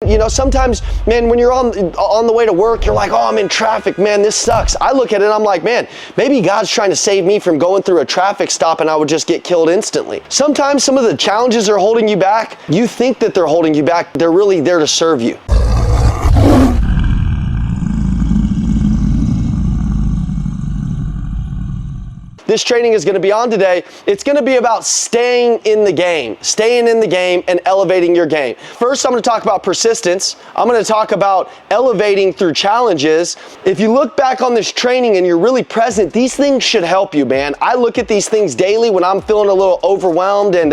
You know, sometimes, man, when you're on the way to work, you're like, oh, I'm in traffic, man, this sucks. I look at it and I'm like, man, maybe God's trying to save me from going through a traffic stop and I would just get killed instantly. Sometimes some of the challenges are holding you back. You think that they're holding you back. They're really there to serve you. This training is going to be on today. It's going to be about staying in the game and elevating your game. First, I'm going to talk about persistence. I'm going to talk about elevating through challenges. If you look back on this training and you're really present, these things should help you, man. I look at these things daily when I'm feeling a little overwhelmed and,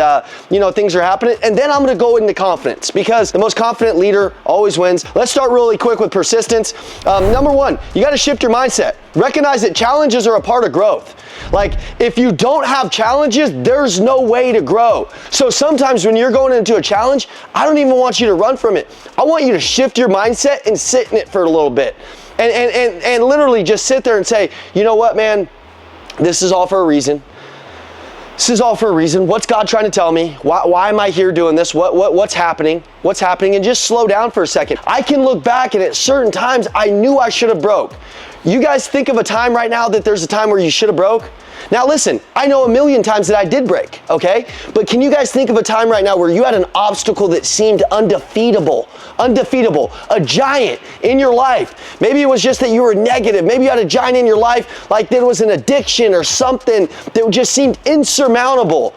things are happening. And then I'm going to go into confidence because the most confident leader always wins. Let's start really quick with persistence. Number one, you got to shift your mindset. Recognize that challenges are a part of growth. Like, if you don't have challenges, there's no way to grow. So sometimes when you're going into a challenge, I don't even want you to run from it. I want you to shift your mindset and sit in it for a little bit. And literally just sit there and say, you know what, man, this is all for a reason. This is all for a reason. What's God trying to tell me? Why am I here doing this? What's happening? What's happening? And just slow down for a second. I can look back and at certain times I knew I should have broke. You guys think of a time right now that there's a time where you should have broke? Now listen, I know a million times that I did break, okay? But can you guys think of a time right now where you had an obstacle that seemed undefeatable, a giant in your life? Maybe it was just that you were negative. Maybe you had a giant in your life, like there was an addiction or something that just seemed insurmountable.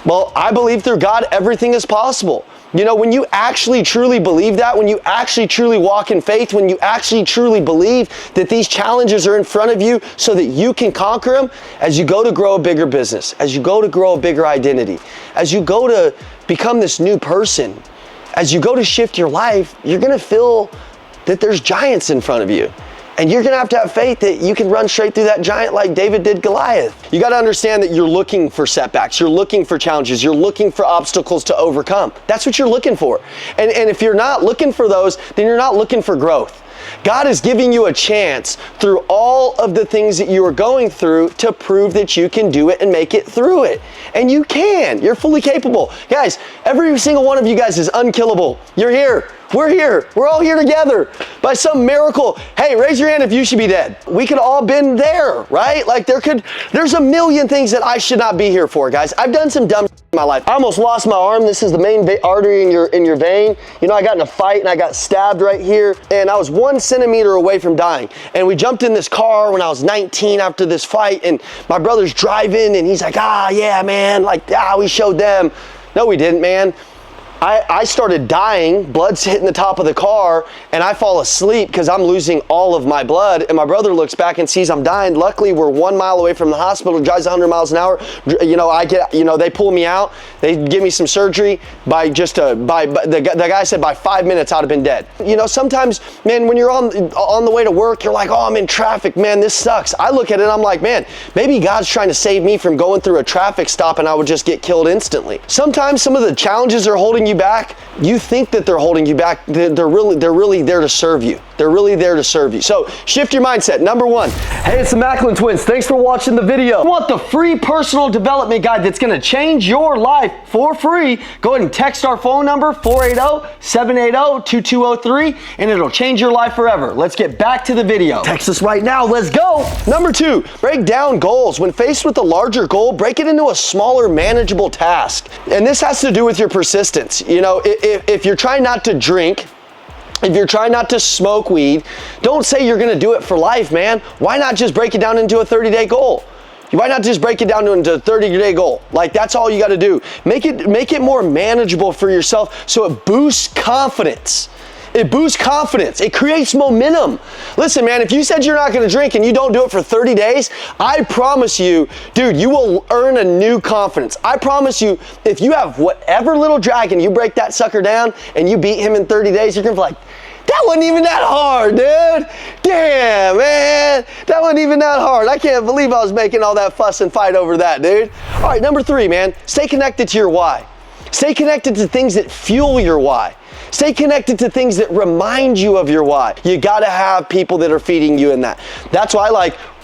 Well, I believe through God, everything is possible. You know, when you actually truly believe that, when you actually truly walk in faith, when you actually truly believe that these challenges are in front of you so that you can conquer them, as you go to grow a bigger business, as you go to grow a bigger identity, as you go to become this new person, as you go to shift your life, you're going to feel that there's giants in front of you. And you're going to have faith that you can run straight through that giant like David did Goliath. You got to understand that you're looking for setbacks. You're looking for challenges. You're looking for obstacles to overcome. That's what you're looking for. And if you're not looking for those, then you're not looking for growth. God is giving you a chance through all of the things that you are going through to prove that you can do it and make it through it. And you can. You're fully capable. Guys, every single one of you guys is unkillable. You're here. We're here. We're all here together. By some miracle, hey, raise your hand if you should be dead. We could all been there, right? Like there's a million things that I should not be here for, guys. I've done some dumb in my life. I almost lost my arm. This is the main artery in your vein. You know, I got in a fight and I got stabbed right here and I was 1 centimeter away from dying. And we jumped in this car when I was 19 after this fight and my brother's driving and he's like, yeah, man, we showed them. No, we didn't, man. I started dying, blood's hitting the top of the car, and I fall asleep because I'm losing all of my blood, and my brother looks back and sees I'm dying. Luckily, we're 1 mile away from the hospital, drives 100 miles an hour. You know, they pull me out, they give me some surgery. The guy said by 5 minutes I'd have been dead. You know, sometimes, man, when you're on the way to work, you're like, oh, I'm in traffic, man, this sucks. I look at it and I'm like, man, maybe God's trying to save me from going through a traffic stop and I would just get killed instantly. Sometimes some of the challenges are holding you back. You think that they're holding you back. They're really there to serve you. They're really there to serve you. So shift your mindset. Number one. Hey, it's the Macklin twins. Thanks for watching the video. You want the free personal development guide that's going to change your life for free? Go ahead and text our phone number 480-780-2203 and it'll change your life forever. Let's get back to the video. Text us right now. Let's go. Number two, break down goals. When faced with a larger goal, break it into a smaller, manageable task. And this has to do with your persistence. You know, if you're trying not to drink, if you're trying not to smoke weed, don't say you're going to do it for life, man. Why not just break it down into a 30-day goal? Why not just break it down into a 30-day goal? Like, that's all you got to do. Make it more manageable for yourself so it boosts confidence. It boosts confidence. It creates momentum. Listen, man, if you said you're not going to drink and you don't do it for 30 days, I promise you, dude, you will earn a new confidence. I promise you, if you have whatever little dragon, you break that sucker down and you beat him in 30 days, you're going to be like, that wasn't even that hard, dude. Damn, man. That wasn't even that hard. I can't believe I was making all that fuss and fight over that, dude. All right, number three, man, stay connected to your why. Stay connected to things that fuel your why. Stay connected to things that remind you of your why. You gotta have people that are feeding you in that. That's why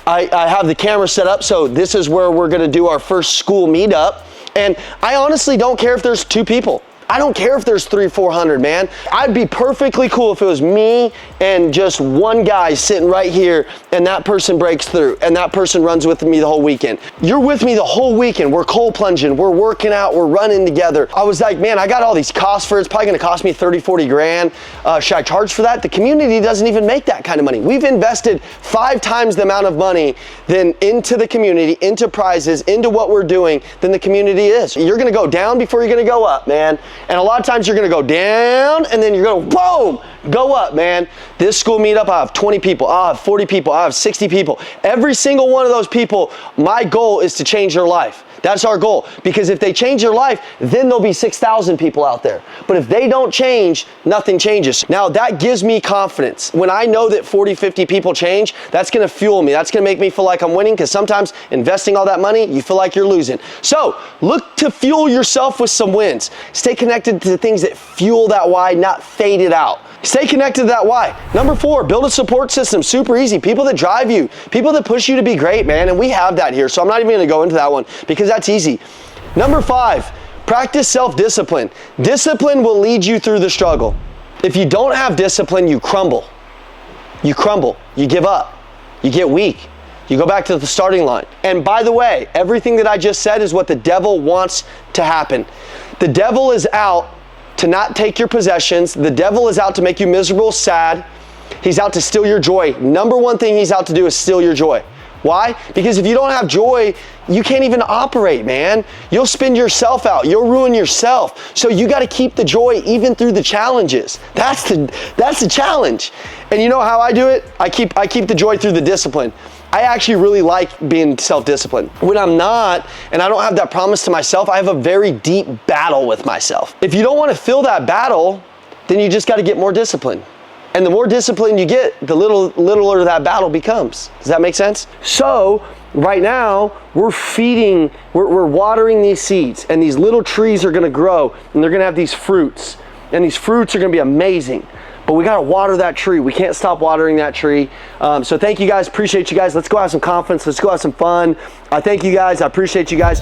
I have the camera set up, so this is where we're gonna do our first school meetup. And I honestly don't care if there's 2 people. I don't care if there's 300-400, man. I'd be perfectly cool if it was me and just one guy sitting right here and that person breaks through and that person runs with me the whole weekend. You're with me the whole weekend. We're cold plunging, we're working out, we're running together. I was like, man, I got all these costs for it. It's probably gonna cost me 30-40 grand. Should I charge for that? The community doesn't even make that kind of money. We've invested 5 times the amount of money than into the community, into prizes, into what we're doing than the community is. You're gonna go down before you're gonna go up, man. And a lot of times you're gonna go down and then you're gonna, boom, go up, man. This school meetup, I have 20 people, I have 40 people, I have 60 people. Every single one of those people, my goal is to change their life. That's our goal, because if they change their life, then there'll be 6,000 people out there. But if they don't change, nothing changes. Now that gives me confidence. When I know that 40, 50 people change, that's gonna fuel me. That's gonna make me feel like I'm winning, because sometimes investing all that money, you feel like you're losing. So look to fuel yourself with some wins. Stay connected to the things that fuel that why, not fade it out. Stay connected to that why. Number 4, build a support system. Super easy. People that drive you, people that push you to be great, man. And we have that here, so I'm not even gonna go into that one because that's easy. Number 5, practice self-discipline. Discipline will lead you through the struggle. If you don't have discipline, you crumble. You crumble, you give up, you get weak. You go back to the starting line. And by the way, everything that I just said is what the devil wants to happen. The devil is out to not take your possessions. The devil is out to make you miserable, sad. He's out to steal your joy. Number 1 thing he's out to do is steal your joy. Why? Because if you don't have joy, you can't even operate, man. You'll spin yourself out. You'll ruin yourself. So you got to keep the joy even through the challenges. That's the challenge. And you know how I do it? I keep the joy through the discipline. I actually really like being self-disciplined. When I'm not, and I don't have that promise to myself, I have a very deep battle with myself. If you don't want to feel that battle, then you just got to get more discipline. And the more discipline you get, the littler that battle becomes. Does that make sense? So right now, we're watering these seeds, and these little trees are gonna grow, and they're gonna have these fruits. And these fruits are gonna be amazing. But we gotta water that tree. We can't stop watering that tree. So thank you guys, appreciate you guys. Let's go have some confidence, let's go have some fun. I thank you guys, I appreciate you guys.